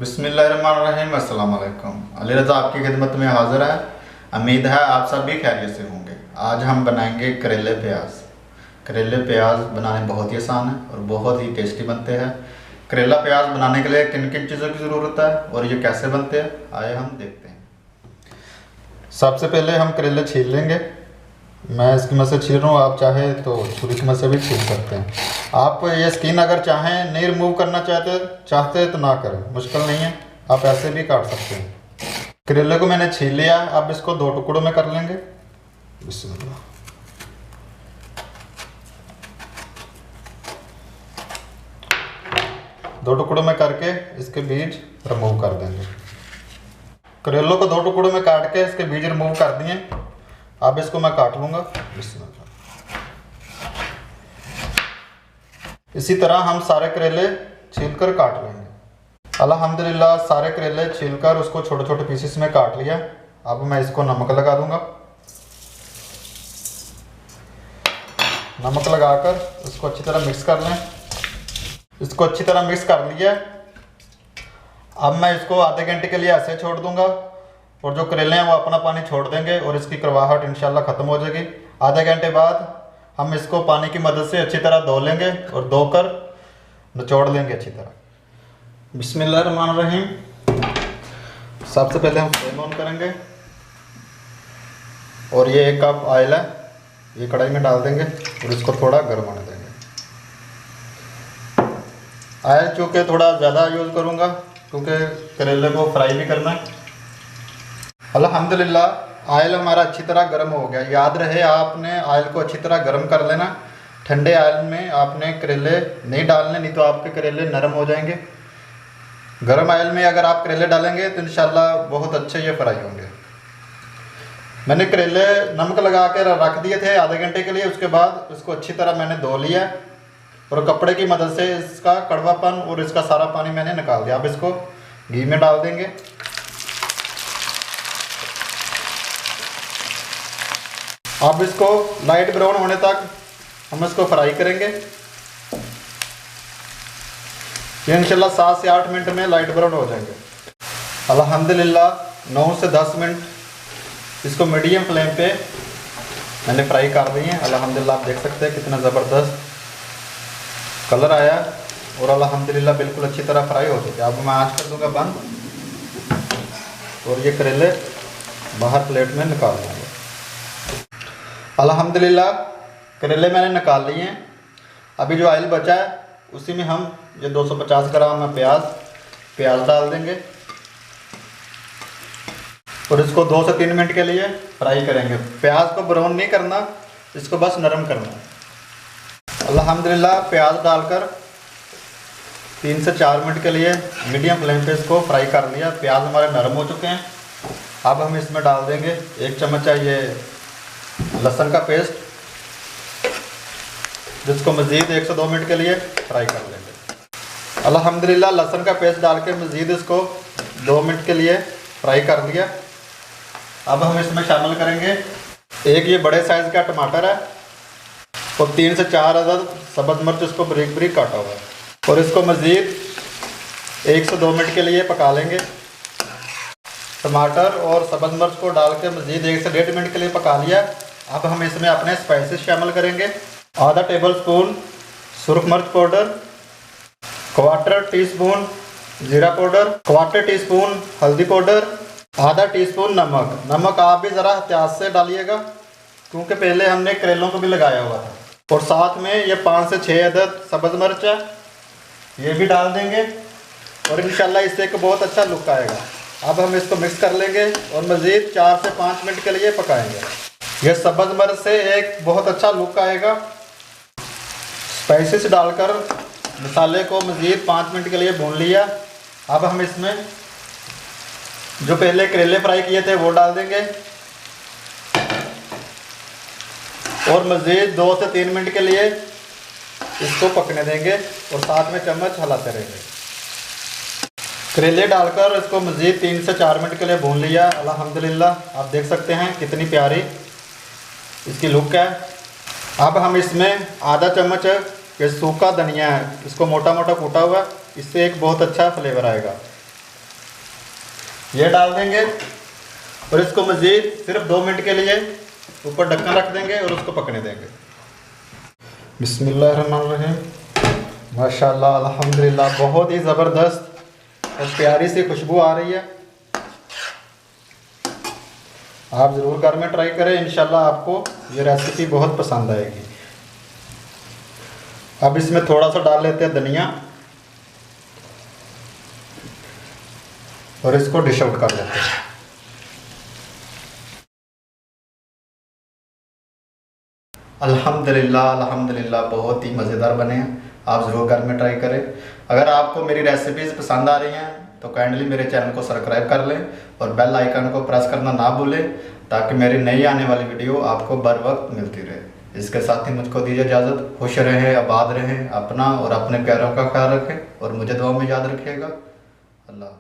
बिस्मिल्लाहिर्रहमानिर्रहीम। अस्सलाम वालेकुम। अली रज़ा आपकी खिदमत में हाज़िर है। उम्मीद है आप सब भी खैरियत से होंगे। आज हम बनाएंगे करेले प्याज। करेले प्याज बनाने बहुत ही आसान है और बहुत ही टेस्टी बनते हैं। करेला प्याज बनाने के लिए किन किन चीज़ों की ज़रूरत है और ये कैसे बनते हैं, आइए हम देखते हैं। सबसे पहले हम करेले छील लेंगे। मैं इसकी मदद से छील रहा हूँ, आप चाहे तो छुरी की मदद से भी छील सकते हैं। आप ये स्किन अगर चाहें नहीं रिमूव करना चाहते तो ना करें, मुश्किल नहीं है, आप ऐसे भी काट सकते हैं। करेले को मैंने छील लिया, अब इसको 2 टुकड़ों में कर लेंगे। बिस्मिल्लाह। दो टुकड़ों में करके इसके बीज रिमूव कर देंगे। करेलों को 2 टुकड़ों में काट के इसके बीज रिमूव कर दिए। अब इसको मैं काट लूँगा। इसी तरह हम सारे करेले छीलकर काट लेंगे। अल्हम्दुलिल्लाह सारे करेले छीलकर उसको छोटे छोटे पीसेस में काट लिया। अब मैं इसको नमक लगा दूंगा। नमक लगाकर इसको अच्छी तरह मिक्स कर लें। इसको अच्छी तरह मिक्स कर लिया। अब मैं इसको आधे घंटे के लिए ऐसे छोड़ दूंगा और जो करेले हैं वो अपना पानी छोड़ देंगे और इसकी कड़वाहट इंशाल्लाह ख़त्म हो जाएगी। आधे घंटे बाद हम इसको पानी की मदद से अच्छी तरह धो लेंगे और धोकर निचोड़ लेंगे अच्छी तरह। बिस्मिल्लाहिर्रहमानिर्रहीम। सबसे पहले हम फ्लेम ऑन करेंगे और ये 1 कप ऑयल है, ये कढ़ाई में डाल देंगे और इसको थोड़ा गर्म होने देंगे। ऑयल चूँकि थोड़ा ज़्यादा यूज़ करूँगा क्योंकि करेले को फ्राई भी करना है। अल्हम्दुलिल्लाह ऑयल हमारा अच्छी तरह गर्म हो गया। याद रहे आपने ऑयल को अच्छी तरह गर्म कर लेना। ठंडे ऑयल में आपने करेले नहीं डालने, नहीं तो आपके करेले नरम हो जाएंगे। गर्म ऑयल में अगर आप करेले डालेंगे तो इंशाल्लाह बहुत अच्छे ये फ्राई होंगे। मैंने करेले नमक लगा कर रख दिए थे आधे घंटे के लिए। उसके बाद इसको अच्छी तरह मैंने धो लिया और कपड़े की मदद से इसका कड़वापन और इसका सारा पानी मैंने निकाल दिया। अब इसको घी में डाल देंगे। अब इसको लाइट ब्राउन होने तक हम इसको फ्राई करेंगे। ये इंशाल्लाह 7 से 8 मिनट में लाइट ब्राउन हो जाएंगे। अल्हम्दुलिल्लाह 9 से 10 मिनट इसको मीडियम फ्लेम पे मैंने फ्राई कर दी है। अल्हम्दुलिल्लाह आप देख सकते हैं कितना ज़बरदस्त कलर आया और अल्हम्दुलिल्लाह बिल्कुल अच्छी तरह फ्राई हो चुके। अब मैं आँच कर दूंगा बंद और ये करेले बाहर प्लेट में निकाल दूँगा। अल्हम्दुलिल्लाह करेले मैंने निकाल लिए हैं। अभी जो ऑयल बचा है उसी में हम ये 250 ग्राम प्याज डाल देंगे और इसको 2 से 3 मिनट के लिए फ्राई करेंगे। प्याज को ब्राउन नहीं करना, इसको बस नरम करना है। अल्हम्दुलिल्लाह प्याज डालकर 3 से 4 मिनट के लिए मीडियम फ्लेम पे इसको फ्राई कर लिया। प्याज हमारे नरम हो चुके हैं। अब हम इसमें डाल देंगे 1 चम्मच ये लहसुन का पेस्ट, जिसको मज़ीद 1 से 2 मिनट के लिए फ्राई कर लेंगे। अल्हम्दुलिल्लाह लहसुन का पेस्ट डाल के मज़ीद इसको 2 मिनट के लिए फ्राई कर लिया। अब हम इसमें शामिल करेंगे 1 ये बड़े साइज़ का टमाटर है और 3 से 4 अदद सब्ज़ मिर्च, इसको बारीक बारीक काटा हुआ है और इसको मज़ीद 1 से 2 मिनट के लिए पका लेंगे। टमाटर और सब्ज़ मिर्च को डाल के मज़ीद 1 से 1.5 मिनट के लिए पका लिया। अब हम इसमें अपने स्पाइसेस शामिल करेंगे। आधा टेबल स्पून सुरख मिर्च पाउडर, 1/4 टीस्पून जीरा पाउडर, 1/4 टीस्पून हल्दी पाउडर, आधा टीस्पून नमक। नमक आप भी ज़रा एहतियात से डालिएगा क्योंकि पहले हमने करेलों को भी लगाया हुआ था। और साथ में ये 5 से 6 अदद सब्ज़ मिर्च है, ये भी डाल देंगे और इंशाल्लाह इससे एक बहुत अच्छा लुक आएगा। अब हम इसको मिक्स कर लेंगे और मज़ीद 4 से 5 मिनट के लिए पकाएंगे। यह सब्ज़ मिर्च से एक बहुत अच्छा लुक आएगा। स्पाइसेस डालकर मसाले को मज़ीद 5 मिनट के लिए भून लिया। अब हम इसमें जो पहले करेले फ्राई किए थे वो डाल देंगे और मज़ीद 2 से 3 मिनट के लिए इसको पकने देंगे और साथ में चम्मच हिलाते रहेंगे। करेले डालकर इसको मज़ीद 3 से 4 मिनट के लिए भून लिया। अल्हम्दुलिल्लाह आप देख सकते हैं कितनी प्यारी इसकी लुक है। अब हम इसमें आधा चम्मच ये सूखा धनिया है, इसको मोटा मोटा कूटा हुआ, इससे एक बहुत अच्छा फ्लेवर आएगा। ये डाल देंगे और इसको मज़ीद सिर्फ 2 मिनट के लिए ऊपर ढक्कन रख देंगे और उसको पकने देंगे। बिस्मिल्लाहिर्रहमानिर्रहीम। माशाल्लाह अल्हम्दुलिल्लाह, बहुत ही ज़बरदस्त और प्यारी सी खुशबू आ रही है। आप ज़रूर घर में ट्राई करें, इंशाल्लाह आपको ये रेसिपी बहुत पसंद आएगी। अब इसमें थोड़ा सा डाल लेते हैं धनिया और इसको डिश आउट कर लेते हैं। अल्हम्दुलिल्लाह अल्हम्दुलिल्लाह, बहुत ही मज़ेदार बने हैं। आप ज़रूर घर में ट्राई करें। अगर आपको मेरी रेसिपीज़ पसंद आ रही हैं तो काइंडली मेरे चैनल को सब्सक्राइब कर लें और बेल आइकन को प्रेस करना ना भूलें, ताकि मेरी नई आने वाली वीडियो आपको बर वक्त मिलती रहे। इसके साथ ही मुझको दीजिए इजाज़त। खुश रहें, आबाद रहें, अपना और अपने प्यारों का ख्याल रखें और मुझे दुआ में याद रखिएगा। अल्लाह।